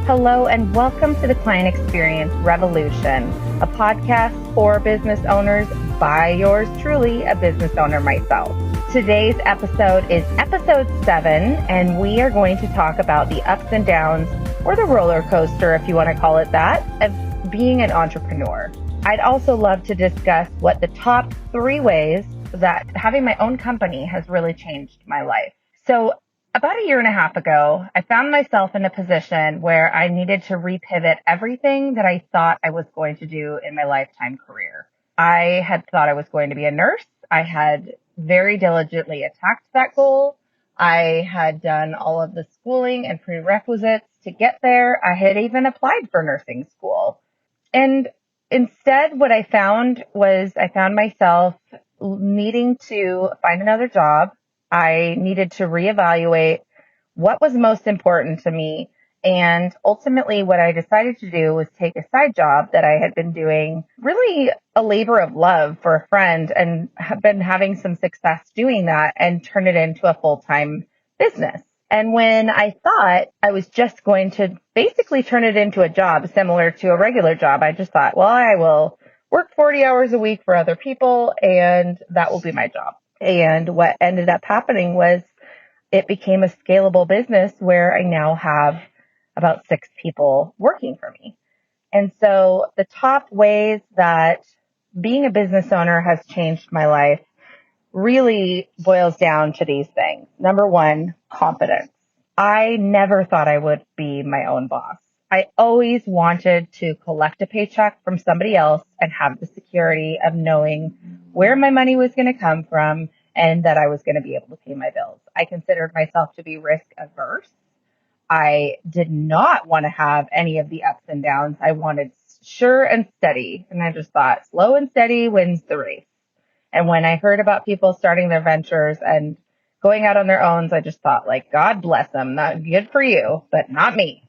Hello and welcome to the Client Experience Revolution, a podcast for business owners by yours truly, a business owner myself. Today's episode is episode 7, and we are going to talk about the ups and downs, or the roller coaster, if you want to call it that, of being an entrepreneur. I'd also love to discuss what the top 3 ways that having my own company has really changed my life. So about a year and a half ago, I found myself in a position where I needed to repivot everything that I thought I was going to do in my lifetime career. I had thought I was going to be a nurse. I had very diligently attacked that goal. I had done all of the schooling and prerequisites to get there. I had even applied for nursing school. And instead, what I found myself needing to find another job. I needed to reevaluate what was most important to me. And ultimately, what I decided to do was take a side job that I had been doing, really a labor of love for a friend, and have been having some success doing that, and turn it into a full-time business. And when I thought I was just going to basically turn it into a job similar to a regular job, I just thought, well, I will work 40 hours a week for other people, and that will be my job. And what ended up happening was it became a scalable business where I now have about 6 people working for me. And so the top ways that being a business owner has changed my life really boils down to these things. Number 1, confidence. I never thought I would be my own boss. I always wanted to collect a paycheck from somebody else and have the security of knowing where my money was going to come from and that I was going to be able to pay my bills. I considered myself to be risk averse. I did not want to have any of the ups and downs. I wanted sure and steady. And I just thought slow and steady wins the race. And when I heard about people starting their ventures and going out on their own, I just thought, like, God bless them. Not good for you, but not me.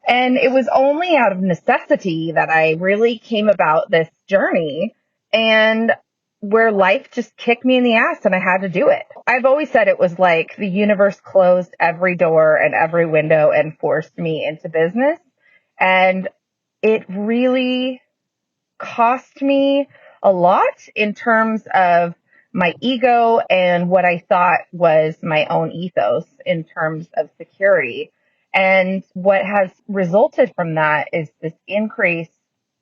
And it was only out of necessity that I really came about this journey, and where life just kicked me in the ass and I had to do it. I've always said it was like the universe closed every door and every window and forced me into business. And it really cost me a lot in terms of my ego and what I thought was my own ethos in terms of security. And what has resulted from that is this increase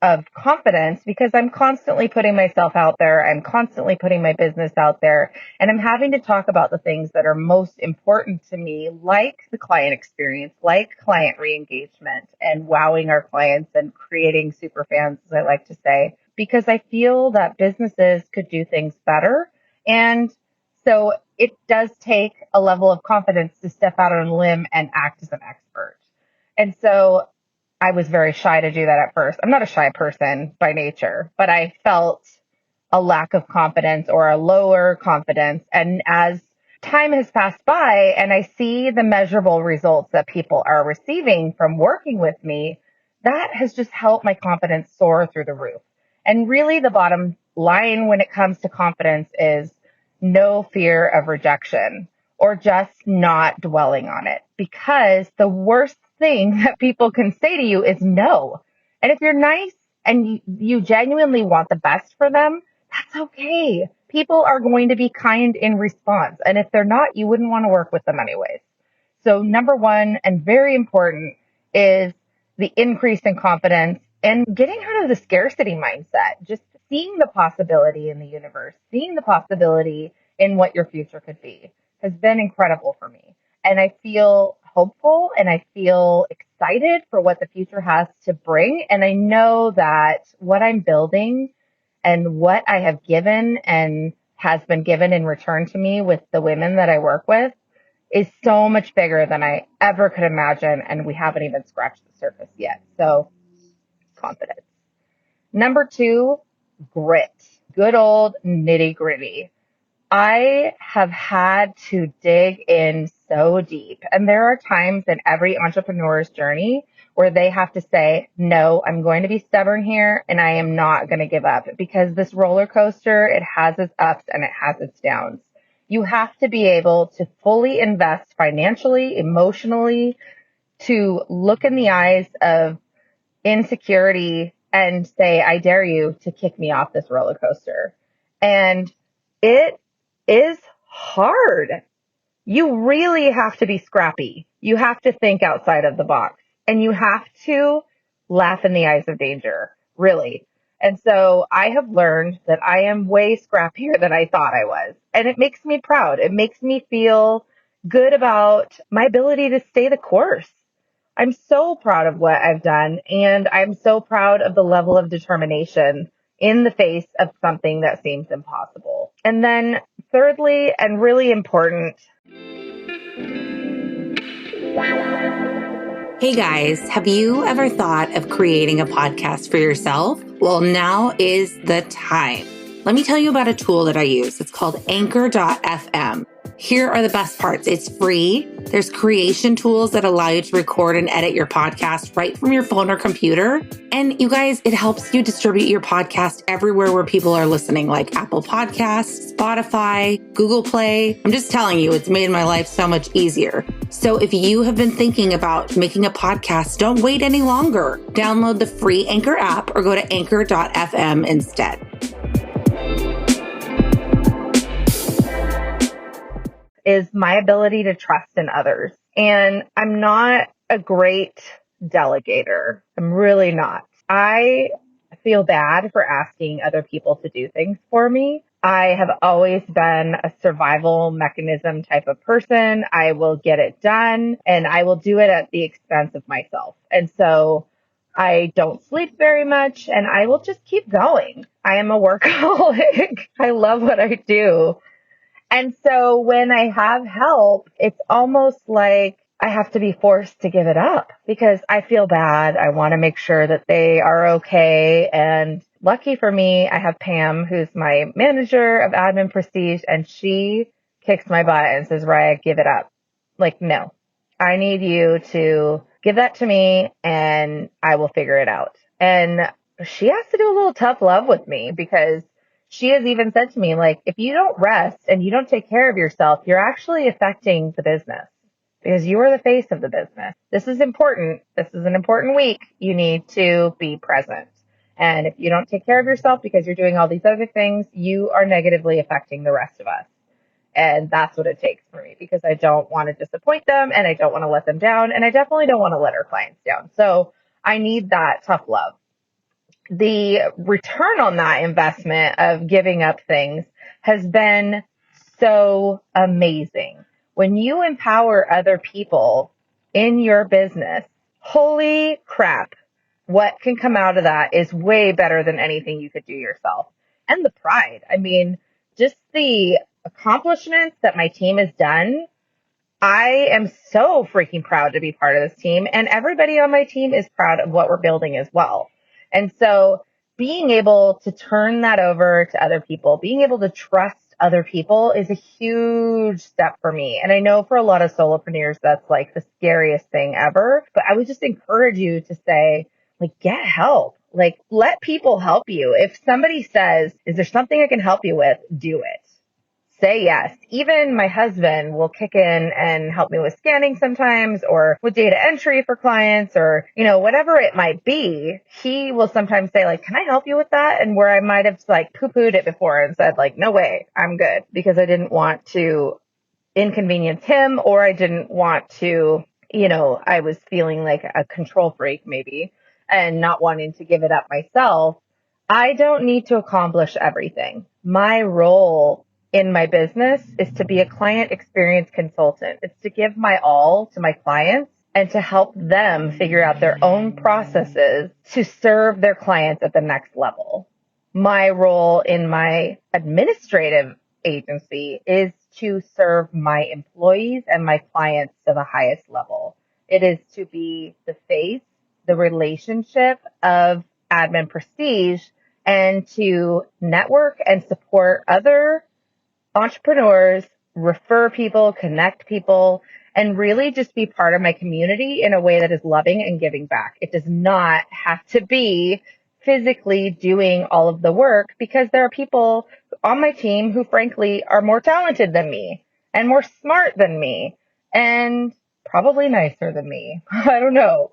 of confidence, because I'm constantly putting myself out there. I'm constantly putting my business out there, and I'm having to talk about the things that are most important to me, like the client experience, like client re-engagement and wowing our clients and creating super fans, as I like to say, because I feel that businesses could do things better. And so it does take a level of confidence to step out on a limb and act as an expert. And so I was very shy to do that at first. I'm not a shy person by nature, but I felt a lack of confidence or a lower confidence. And as time has passed by and I see the measurable results that people are receiving from working with me, that has just helped my confidence soar through the roof. And really the bottom line when it comes to confidence is no fear of rejection, or just not dwelling on it, because the worst thing that people can say to you is no. And if you're nice and you genuinely want the best for them, that's okay. People are going to be kind in response. And if they're not, you wouldn't want to work with them anyways. So number 1, and very important, is the increase in confidence and getting out of the scarcity mindset. Just seeing the possibility in the universe, seeing the possibility in what your future could be has been incredible for me. And I feel hopeful and I feel excited for what the future has to bring. And I know that what I'm building and what I have given and has been given in return to me with the women that I work with is so much bigger than I ever could imagine. And we haven't even scratched the surface yet. So confidence. Number 2, grit. Good old nitty gritty. I have had to dig in so deep. And there are times in every entrepreneur's journey where they have to say, no, I'm going to be stubborn here and I am not going to give up, because this roller coaster, it has its ups and it has its downs. You have to be able to fully invest financially, emotionally, to look in the eyes of insecurity and say, I dare you to kick me off this roller coaster. And it is hard. You really have to be scrappy. You have to think outside of the box, and you have to laugh in the eyes of danger, really. And so I have learned that I am way scrappier than I thought I was. And it makes me proud. It makes me feel good about my ability to stay the course. I'm so proud of what I've done, and I'm so proud of the level of determination in the face of something that seems impossible. And then thirdly, and really important. Hey guys, have you ever thought of creating a podcast for yourself? Well, now is the time. Let me tell you about a tool that I use. It's called Anchor.fm. Here are the best parts. It's free. There's creation tools that allow you to record and edit your podcast right from your phone or computer. And you guys, it helps you distribute your podcast everywhere where people are listening, like Apple Podcasts, Spotify, Google Play. I'm just telling you, it's made my life so much easier. So if you have been thinking about making a podcast, don't wait any longer. Download the free Anchor app or go to Anchor.fm instead. Is my ability to trust in others. And I'm not a great delegator. I'm really not. I feel bad for asking other people to do things for me. I have always been a survival mechanism type of person. I will get it done, and I will do it at the expense of myself. And so I don't sleep very much, and I will just keep going. I am a workaholic. I love what I do. And so when I have help, it's almost like I have to be forced to give it up because I feel bad. I want to make sure that they are okay. And lucky for me, I have Pam, who's my manager of Admin Prestige, and she kicks my butt and says, Raya, give it up. Like, no, I need you to give that to me and I will figure it out. And she has to do a little tough love with me because she has even said to me, like, if you don't rest and you don't take care of yourself, you're actually affecting the business because you are the face of the business. This is important. This is an important week. You need to be present. And if you don't take care of yourself because you're doing all these other things, you are negatively affecting the rest of us. And that's what it takes for me because I don't want to disappoint them and I don't want to let them down. And I definitely don't want to let our clients down. So I need that tough love. The return on that investment of giving up things has been so amazing. When you empower other people in your business, holy crap, what can come out of that is way better than anything you could do yourself. And the pride. I mean, just the accomplishments that my team has done. I am so freaking proud to be part of this team, and everybody on my team is proud of what we're building as well. And so being able to turn that over to other people, being able to trust other people is a huge step for me. And I know for a lot of solopreneurs, that's like the scariest thing ever. But I would just encourage you to say, like, get help. Like, let people help you. If somebody says, is there something I can help you with? Do it. Say yes. Even my husband will kick in and help me with scanning sometimes or with data entry for clients or, whatever it might be. He will sometimes say like, can I help you with that? And where I might have like poo-pooed it before and said like, no way, I'm good because I didn't want to inconvenience him or I didn't want to, I was feeling like a control freak maybe and not wanting to give it up myself. I don't need to accomplish everything. My role in my business is to be a client experience consultant. It's to give my all to my clients and to help them figure out their own processes to serve their clients at the next level. My role in my administrative agency is to serve my employees and my clients to the highest level. It is to be the face, the relationship of Admin Prestige and to network and support other entrepreneurs, refer people, connect people, and really just be part of my community in a way that is loving and giving back. It does not have to be physically doing all of the work because there are people on my team who frankly are more talented than me and more smart than me. And probably nicer than me. I don't know.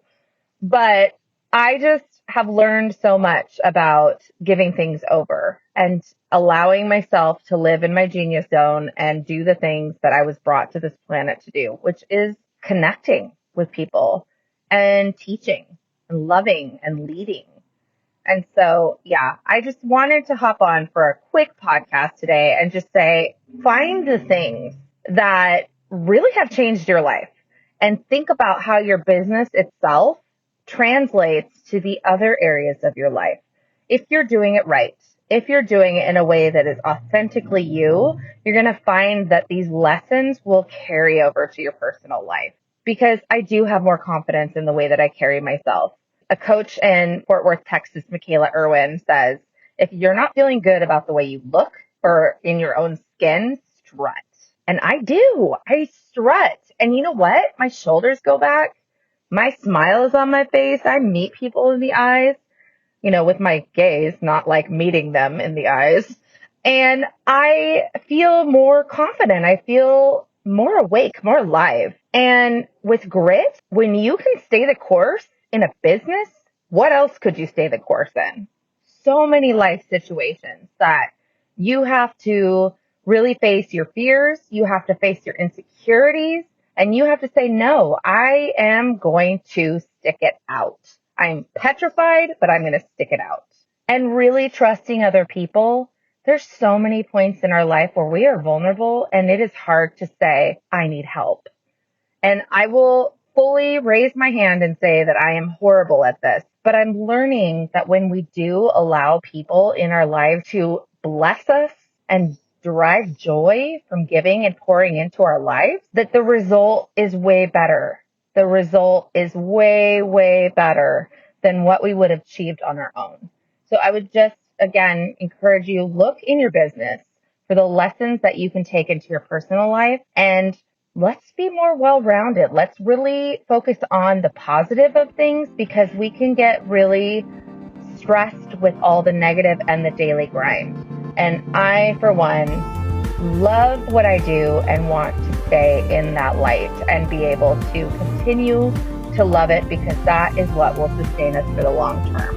But I just have learned so much about giving things over and allowing myself to live in my genius zone and do the things that I was brought to this planet to do, which is connecting with people and teaching and loving and leading. And so, yeah, I just wanted to hop on for a quick podcast today and just say, find the things that really have changed your life and think about how your business itself translates to the other areas of your life. If you're doing it right, if you're doing it in a way that is authentically you, you're going to find that these lessons will carry over to your personal life, because I do have more confidence in the way that I carry myself. A coach in Fort Worth, Texas, Michaela Irwin, says, if you're not feeling good about the way you look or in your own skin, strut. And I do. I strut. And you know what? My shoulders go back. My smile is on my face. I meet people in the eyes, with my gaze, not like meeting them in the eyes. And I feel more confident. I feel more awake, more alive. And with grit, when you can stay the course in a business, what else could you stay the course in? So many life situations that you have to really face your fears. You have to face your insecurities. And you have to say, no, I am going to stick it out. I'm petrified, but I'm going to stick it out. And really trusting other people. There's so many points in our life where we are vulnerable and it is hard to say, I need help. And I will fully raise my hand and say that I am horrible at this. But I'm learning that when we do allow people in our life to bless us and derive joy from giving and pouring into our lives, that the result is way better. The result is way, way better than what we would have achieved on our own. So I would just, again, encourage you, look in your business for the lessons that you can take into your personal life, and let's be more well-rounded. Let's really focus on the positive of things, because we can get really stressed with all the negative and the daily grind. And I, for one, love what I do and want to stay in that light and be able to continue to love it, because that is what will sustain us for the long term.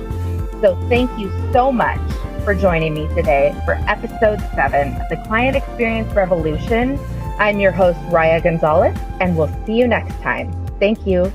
So thank you so much for joining me today for episode 7 of the Client Experience Revolution. I'm your host, Raya Gonzalez, and we'll see you next time. Thank you.